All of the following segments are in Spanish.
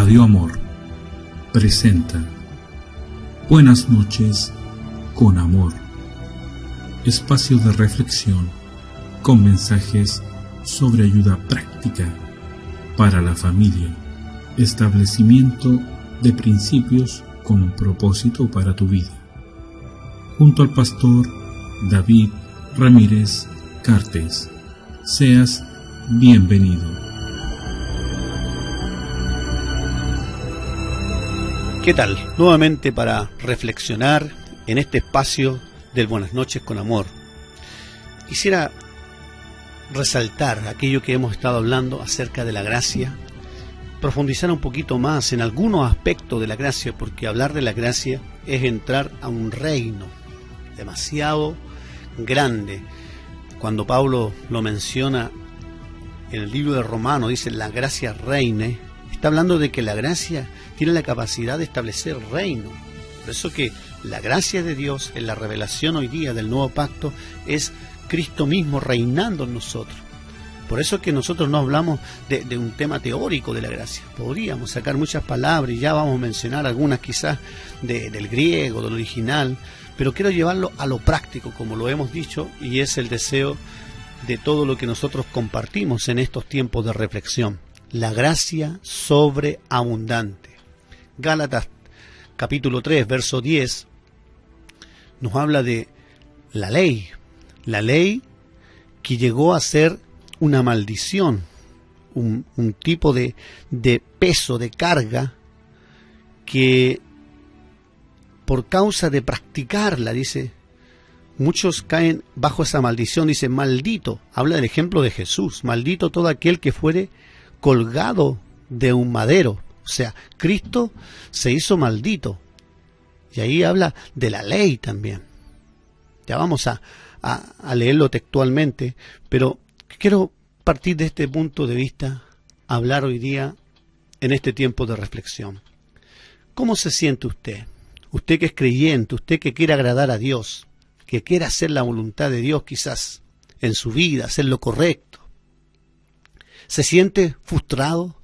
Radio Amor presenta Buenas noches con amor, espacio de reflexión con mensajes sobre ayuda práctica para la familia, establecimiento de principios con propósito para tu vida, junto al pastor David Ramírez Cartes. Seas bienvenido. ¿Qué tal? Nuevamente para reflexionar en este espacio del Buenas noches con amor. Quisiera resaltar aquello que hemos estado hablando acerca de la gracia, profundizar un poquito más en algunos aspectos de la gracia, porque hablar de la gracia es entrar a un reino demasiado grande. Cuando Pablo lo menciona en el libro de Romanos, dice la gracia reine, está hablando de que la gracia tiene la capacidad de establecer reino. Por eso que la gracia de Dios en la revelación hoy día del nuevo pacto es Cristo mismo reinando en nosotros. Por eso que nosotros no hablamos de un tema teórico de la gracia. Podríamos sacar muchas palabras y ya vamos a mencionar algunas quizás del griego, del original, pero quiero llevarlo a lo práctico, como lo hemos dicho, y es el deseo de todo lo que nosotros compartimos en estos tiempos de reflexión. La gracia sobreabundante. Gálatas capítulo 3, verso 10, nos habla de la ley que llegó a ser una maldición, un tipo de peso, de carga, que por causa de practicarla, dice, muchos caen bajo esa maldición. Dice, maldito, habla del ejemplo de Jesús, maldito todo aquel que fuere colgado de un madero. O sea, Cristo se hizo maldito. Y ahí habla de la ley también. Ya vamos a leerlo textualmente, pero quiero partir de este punto de vista, hablar hoy día en este tiempo de reflexión. ¿Cómo se siente usted? Usted que es creyente, usted que quiere agradar a Dios, que quiere hacer la voluntad de Dios quizás en su vida, hacer lo correcto. ¿Se siente frustrado?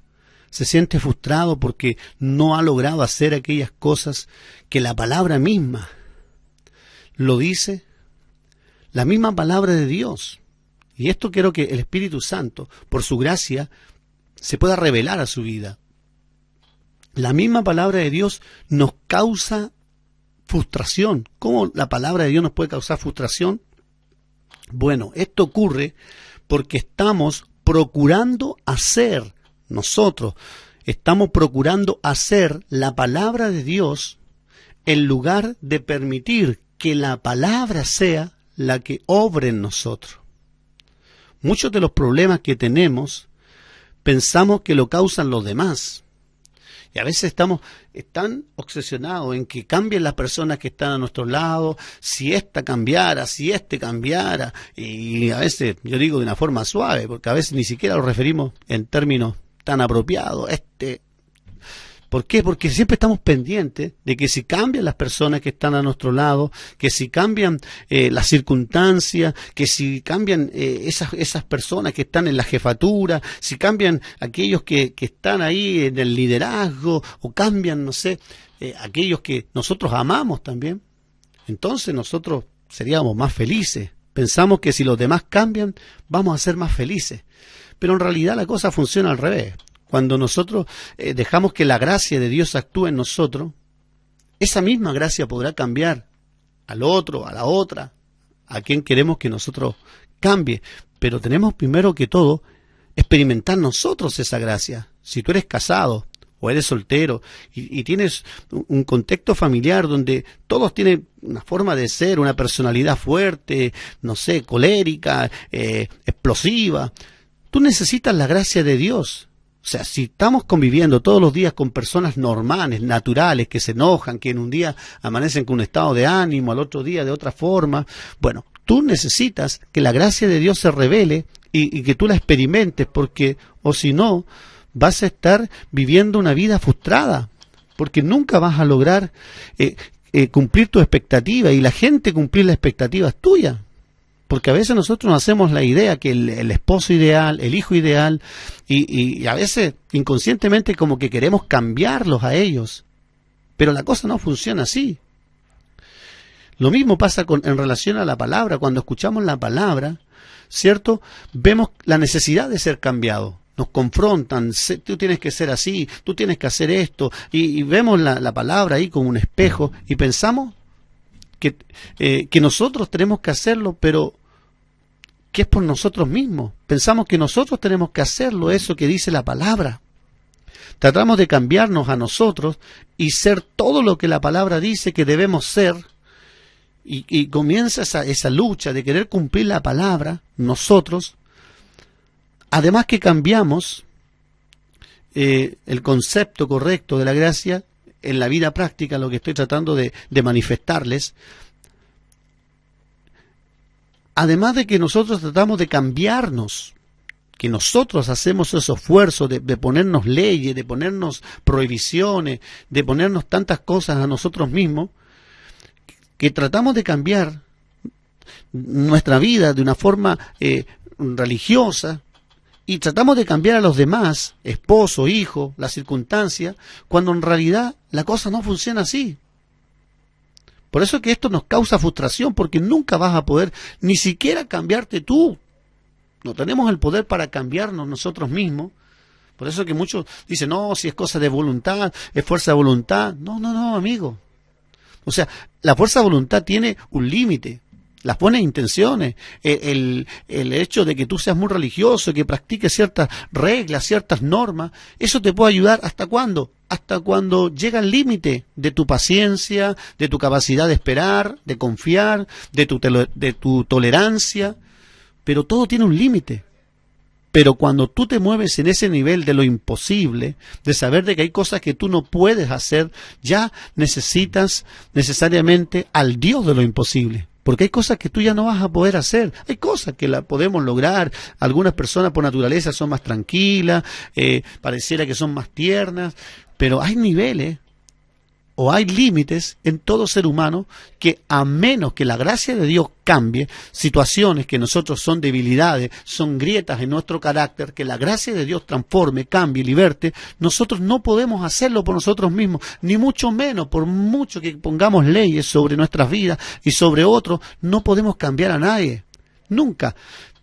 ¿Se siente frustrado porque no ha logrado hacer aquellas cosas que la palabra misma lo dice? La misma palabra de Dios. Y esto quiero que el Espíritu Santo, por su gracia, se pueda revelar a su vida. La misma palabra de Dios nos causa frustración. ¿Cómo la palabra de Dios nos puede causar frustración? Bueno, esto ocurre porque estamos procurando hacer, nosotros estamos procurando hacer la palabra de Dios en lugar de permitir que la palabra sea la que obre en nosotros. Muchos de los problemas que tenemos pensamos que lo causan los demás. Y a veces estamos tan obsesionados en que cambien las personas que están a nuestro lado, si esta cambiara, si este cambiara. Y a veces, yo digo de una forma suave, porque a veces ni siquiera lo referimos en términos tan apropiados. ¿Por qué? Porque siempre estamos pendientes de que si cambian las personas que están a nuestro lado, que si cambian las circunstancias, que si cambian esas personas que están en la jefatura, si cambian aquellos que están ahí en el liderazgo, o cambian, no sé, aquellos que nosotros amamos también, entonces nosotros seríamos más felices. Pensamos que si los demás cambian, vamos a ser más felices. Pero en realidad la cosa funciona al revés. Cuando nosotros dejamos que la gracia de Dios actúe en nosotros, esa misma gracia podrá cambiar al otro, a la otra, a quien queremos que nosotros cambie. Pero tenemos primero que todo experimentar nosotros esa gracia. Si tú eres casado o eres soltero y tienes un contexto familiar donde todos tienen una forma de ser, una personalidad fuerte, no sé, colérica, explosiva, tú necesitas la gracia de Dios. O sea, si estamos conviviendo todos los días con personas normales, naturales, que se enojan, que en un día amanecen con un estado de ánimo, al otro día de otra forma, bueno, tú necesitas que la gracia de Dios se revele y que tú la experimentes, porque, o si no, vas a estar viviendo una vida frustrada, porque nunca vas a lograr cumplir tu expectativa, y la gente cumplir las expectativas tuyas. Porque a veces nosotros nos hacemos la idea que el esposo ideal, el hijo ideal, y a veces inconscientemente como que queremos cambiarlos a ellos. Pero la cosa no funciona así. Lo mismo pasa en relación a la palabra. Cuando escuchamos la palabra, ¿cierto? Vemos la necesidad de ser cambiados. Nos confrontan, tú tienes que ser así, tú tienes que hacer esto. Y vemos la palabra ahí como un espejo y pensamos que nosotros tenemos que hacerlo, pero que es por nosotros mismos. Pensamos que nosotros tenemos que hacerlo, eso que dice la palabra. Tratamos de cambiarnos a nosotros y ser todo lo que la palabra dice que debemos ser. Y comienza esa lucha de querer cumplir la palabra, nosotros. Además que cambiamos el concepto correcto de la gracia en la vida práctica, lo que estoy tratando de manifestarles. Además de que nosotros tratamos de cambiarnos, que nosotros hacemos esos esfuerzos de ponernos leyes, de ponernos prohibiciones, de ponernos tantas cosas a nosotros mismos, que tratamos de cambiar nuestra vida de una forma religiosa, y tratamos de cambiar a los demás, esposo, hijo, la circunstancia, cuando en realidad la cosa no funciona así. Por eso es que esto nos causa frustración, porque nunca vas a poder ni siquiera cambiarte tú. No tenemos el poder para cambiarnos nosotros mismos. Por eso es que muchos dicen, no, si es cosa de voluntad, es fuerza de voluntad. No, amigo. O sea, la fuerza de voluntad tiene un límite. Las buenas intenciones, el hecho de que tú seas muy religioso, que practiques ciertas reglas, ciertas normas, eso te puede ayudar ¿hasta cuándo? Hasta cuando llega el límite de tu paciencia, de tu capacidad de esperar, de confiar, de tu tolerancia, pero todo tiene un límite. Pero cuando tú te mueves en ese nivel de lo imposible, de saber de que hay cosas que tú no puedes hacer, ya necesitas necesariamente al Dios de lo imposible. Porque hay cosas que tú ya no vas a poder hacer. Hay cosas que las podemos lograr. Algunas personas por naturaleza son más tranquilas, pareciera que son más tiernas, pero hay niveles o hay límites en todo ser humano que, a menos que la gracia de Dios cambie situaciones que nosotros son debilidades, son grietas en nuestro carácter, que la gracia de Dios transforme, cambie, liberte, nosotros no podemos hacerlo por nosotros mismos, ni mucho menos, por mucho que pongamos leyes sobre nuestras vidas y sobre otros, no podemos cambiar a nadie, nunca,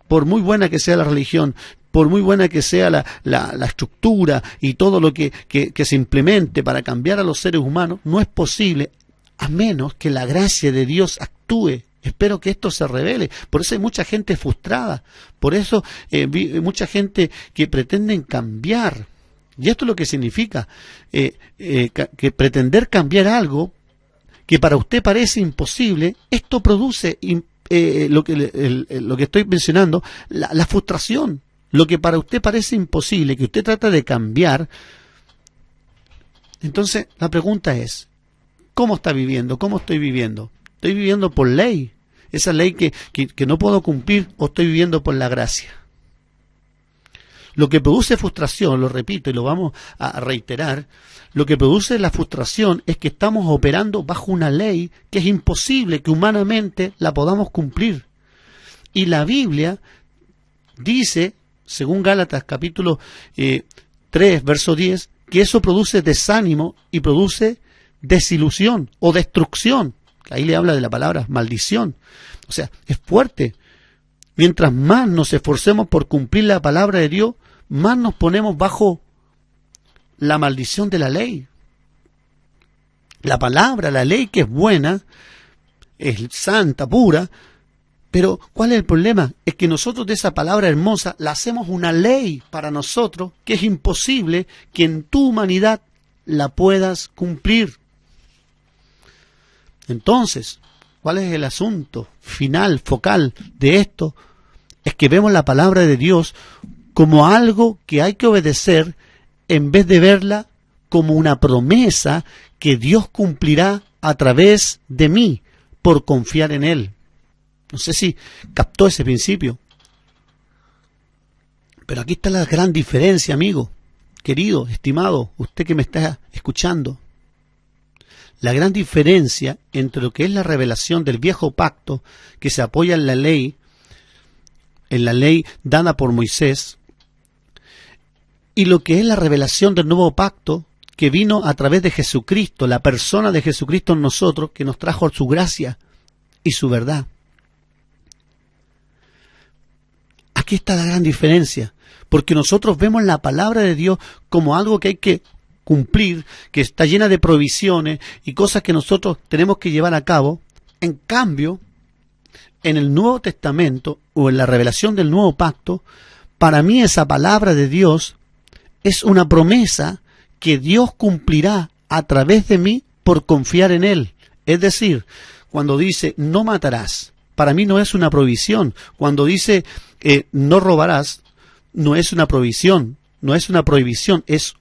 por muy buena que sea la religión, por muy buena que sea la estructura y todo lo que se implemente para cambiar a los seres humanos, no es posible a menos que la gracia de Dios actúe. Espero que esto se revele. Por eso hay mucha gente frustrada. Por eso hay mucha gente que pretenden cambiar. Y esto es lo que significa que pretender cambiar algo que para usted parece imposible, esto produce lo que estoy mencionando, la frustración. Lo que para usted parece imposible, que usted trata de cambiar. Entonces, la pregunta es, ¿cómo está viviendo? ¿Cómo estoy viviendo? ¿Estoy viviendo por ley? Esa ley que no puedo cumplir, ¿o estoy viviendo por la gracia? Lo que produce frustración, lo repito y lo vamos a reiterar, lo que produce la frustración es que estamos operando bajo una ley que es imposible que humanamente la podamos cumplir. Y la Biblia dice, según Gálatas capítulo 3, verso 10, que eso produce desánimo y produce desilusión o destrucción. Ahí le habla de la palabra maldición. O sea, es fuerte. Mientras más nos esforcemos por cumplir la palabra de Dios, más nos ponemos bajo la maldición de la ley. La palabra, la ley que es buena, es santa, pura, pero ¿cuál es el problema? Es que nosotros de esa palabra hermosa la hacemos una ley para nosotros que es imposible que en tu humanidad la puedas cumplir. Entonces, ¿cuál es el asunto final, focal de esto? Es que vemos la palabra de Dios como algo que hay que obedecer en vez de verla como una promesa que Dios cumplirá a través de mí por confiar en Él. No sé si captó ese principio. Pero aquí está la gran diferencia, amigo, querido, estimado, usted que me está escuchando. La gran diferencia entre lo que es la revelación del viejo pacto, que se apoya en la ley, en la ley dada por Moisés, y lo que es la revelación del nuevo pacto que vino a través de Jesucristo, la persona de Jesucristo en nosotros, que nos trajo su gracia y su verdad. Aquí está la gran diferencia, porque nosotros vemos la palabra de Dios como algo que hay que cumplir, que está llena de provisiones y cosas que nosotros tenemos que llevar a cabo. En cambio, en el Nuevo Testamento o en la revelación del nuevo pacto, para mí esa palabra de Dios es una promesa que Dios cumplirá a través de mí por confiar en Él. Es decir, cuando dice no matarás, para mí no es una provisión. Cuando dice no robarás, no es una provisión, no es una prohibición, es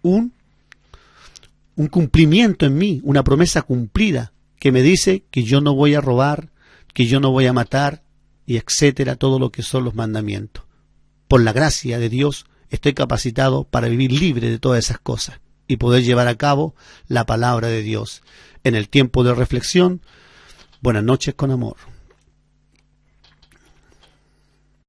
un cumplimiento en mí, una promesa cumplida que me dice que yo no voy a robar, que yo no voy a matar, y etcétera, todo lo que son los mandamientos. Por la gracia de Dios estoy capacitado para vivir libre de todas esas cosas y poder llevar a cabo la palabra de Dios. En el tiempo de reflexión, buenas noches con amor.